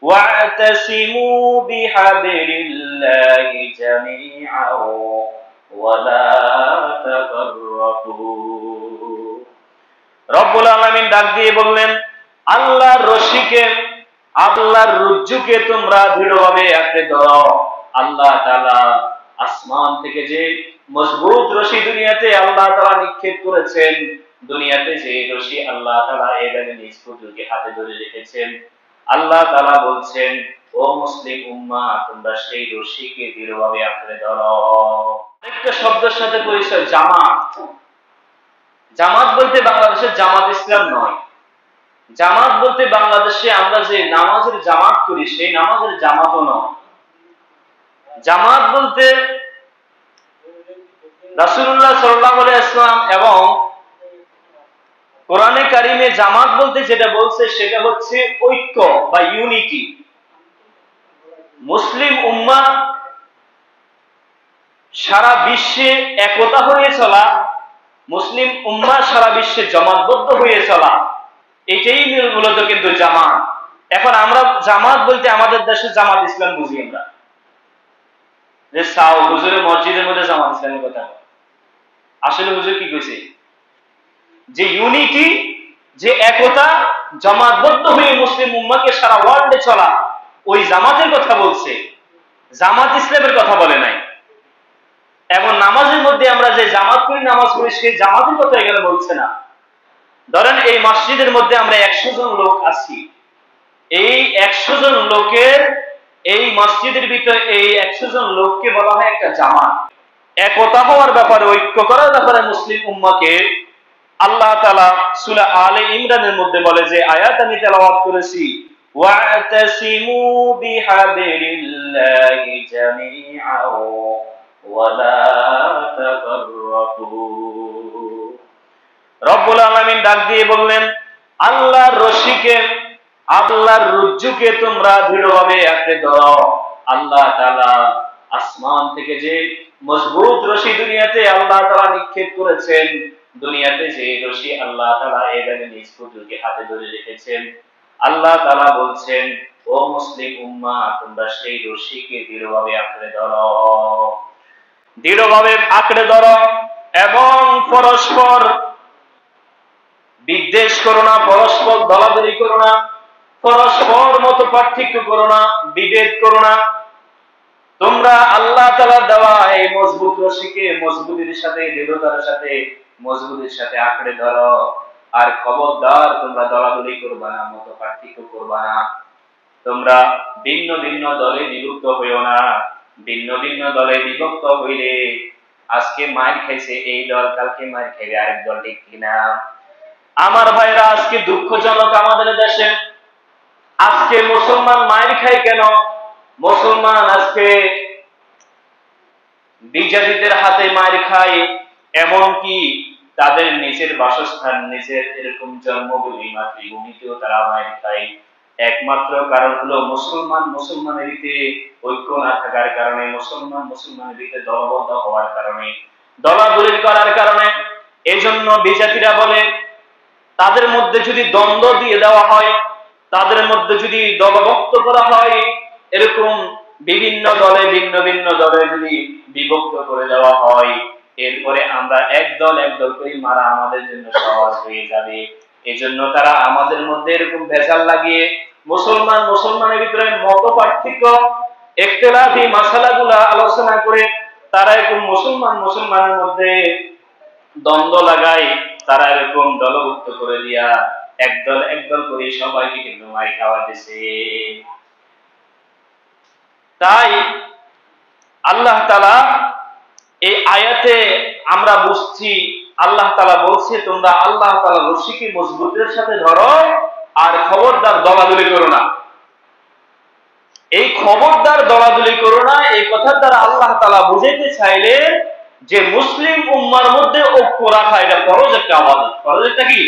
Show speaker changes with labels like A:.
A: واعتصموا بحبل الله جميعا ولا تفرقوا রব্বুল আলামিন ডাক দিয়ে বললেন, আল্লাহর রশিকে, আল্লাহর রজ্জুকে তোমরা দৃঢ়ভাবে আঁকড়ে ধরো। আল্লাহ তাআলা আসমান থেকে যে মজবুত রশি দুনিয়াতে আল্লাহ তাআলা নিক্ষেপ করেছেন, দুনিয়াতে যে রশি আল্লাহ তাআলা এভাবে নিজ কুদরতকে হাতে ধরে রেখেছেন, আল্লাহ তাআলা বলছেন, ও মুসলিম উম্মাহ, তোমরা সেই রশিকে দৃঢ়ভাবে আঁকড়ে ধরো। একটা শব্দের সাথে পরিচয়, জামাত। জামাত বলতে বাংলাদেশের জামাত ইসলাম নয়। জামাত বলতে বাংলাদেশে আমরা যে নামাজের জামাত করি সেই নামাজের জামাতও নয়। জামাত বলতে রাসূলুল্লাহ সাল্লাল্লাহু আলাইহি ওয়াসাল্লাম এবং কোরআনে কারিমে জামাত বলতে যেটা বলছে সেটা হচ্ছে ঐক্য বা ইউনিটি। মুসলিম উম্মাহ সারা বিশ্বে একতা হয়ে চলা, মুসলিম উম্মাহ সারা বিশ্বে জামাতবদ্ধ হয়ে চলা, এটাই মূলত কিন্তু জামাত। এখন আমরা জামাত বলতে আমাদের দেশে জামাত ইসলাম বুঝি আমরা, যে সাও হুজুরের মসজিদের মধ্যে জামাত ইসলামের কথা। আসলে হুজুর কি কইছে, যে ইউনিটি, যে একতা, জামাতবদ্ধ হয়ে মুসলিম উম্মাহকে সারা ওয়ার্ল্ডে চলা, ওই জামাতের কথা বলছে, জামাত ইসলামের কথা বলে নাই। এবং নামাজের মধ্যে আমরা যে জামাত করি, নামাজ করি, সেই জামাতের কথা এখানে বলছে না। ধরেন এই মসজিদের মধ্যে আমরা 100 জন লোক আছি, এই 100 জন লোকের, এই মসজিদের ভিতরে এই 100 জন লোককে বলা হয় একটা জামাত। একতা হওয়ার ব্যাপারে, ঐক্য করার ব্যাপারে মুসলিম উম্মাহকে আল্লাহ তাআলা সূরা আলে ইমরানের মধ্যে বলে, যে আয়াত আমি তেলাওয়াত করেছি, ওয়াতাসিমু বিহাবিলিল্লাহি জামিআ ওয়ালা তাফাররাকু। রব্বুল আলামিন ডাক দিয়ে বললেন, আল্লাহর রশিকে, আল্লাহর রজ্জুকে তোমরা দৃঢ়ভাবে আঁকড়ে ধরো। আল্লাহ তাআলা আসমান থেকে যে মজবুত রশি দুনিয়াতে আল্লাহ তাআলা নিক্ষেপ করেছেন, দুনিয়াতে যে রশি আল্লাহ তাআলা এভাবে নিজ কুদরতকে হাতে ধরে রেখেছেন, আল্লাহ তাআলা বলছেন, ও মুসলিম উম্মাহ, তোমরা সেই রশিকে দৃঢ়ভাবে আঁকড়ে ধরো, দৃঢ়ভাবে আঁকড়ে ধরো এবং পরস্পর বিদ্বেষ করো না, পরস্পর দলাদলি করো না, পরস্পর মত পার্থক্য করো না, বিভেদ করো না। তোমরা আল্লাহ তাআলা দেওয়া এই মজবুত রশিকে মজবুতির সাথে, দৃঢ়তার সাথে, মজবুতির সাথে আঁকড়ে ধরো। আর খবরদার, তোমরা দলাদলি করবা না, মত পার্থক্য করবা না। তোমরা ভিন্ন ভিন্ন দলে বিভক্ত হইও না। ভিন্ন ভিন্ন দলে বিভক্ত হইলে আজকে মার খাইছে এই দল, কালকে মার খাইবে আরেক দল, ঠিক কিনা? আমার ভাইরা, আজকে দুঃখজনক আমাদের দেশে আজকে মুসলমান মার খায় কেন? মুসলমান আজকে বিজাতিদের হাতে মার খায়, এমনকি তাদের নিজের বাসস্থান, নিজের এরকম জন্মভূমি, মাতৃভূমিতেও তারা মার খায়। একমাত্র কারণ হলো মুসলমানের ভিতরে ঐক্য না থাকার কারণে, মুসলমানের ভিতরে দলবদ্ধ হওয়ার কারণে, দলাদলি করার কারণে। এই জন্য বিজাতিরা বলে, তাদের মধ্যে যদি দ্বন্দ্ব দিয়ে দেওয়া হয়, তাদের মধ্যে যদি দলভুক্ত করা হয়, এরকম বিভিন্ন দলে, ভিন্ন ভিন্ন দলে যদি বিভক্ত করে দেওয়া হয়, এরপরে আমরা এক দল করে মারা আমাদের জন্য সহজ হয়ে যাবে। এজন্য তারা আমাদের মধ্যে এরকম ভেজাল লাগিয়ে মুসলমানের ভিতরে মত পার্থক্য, ইখতিলাফি মাসালাগুলা আলোচনা করে তারা এরকম মুসলমানের মধ্যে দ্বন্দ্ব লাগায়। তারা এরকম দলভুক্ত করে দিয়া একদল করে সবাইকে কিন্তু মার খাওয়া দিছে। তাই আল্লাহ তাআলা এই আয়াতে আমরা বুঝছি, আল্লাহ তাআলা বলছে, তোমরা আল্লাহ তাআলার রশিকে মজবুতের সাথে ধরো আর খবরদার দলাদলি করো না। এই খবরদার দলাদলি করো না, এই কথার দ্বারা আল্লাহ তাআলা বুঝাইতে চাইলেন যে মুসলিম উম্মার মধ্যে ঐক্য রাখা এটা ফরজ একটা আমাদের। ফরজ একটা কি?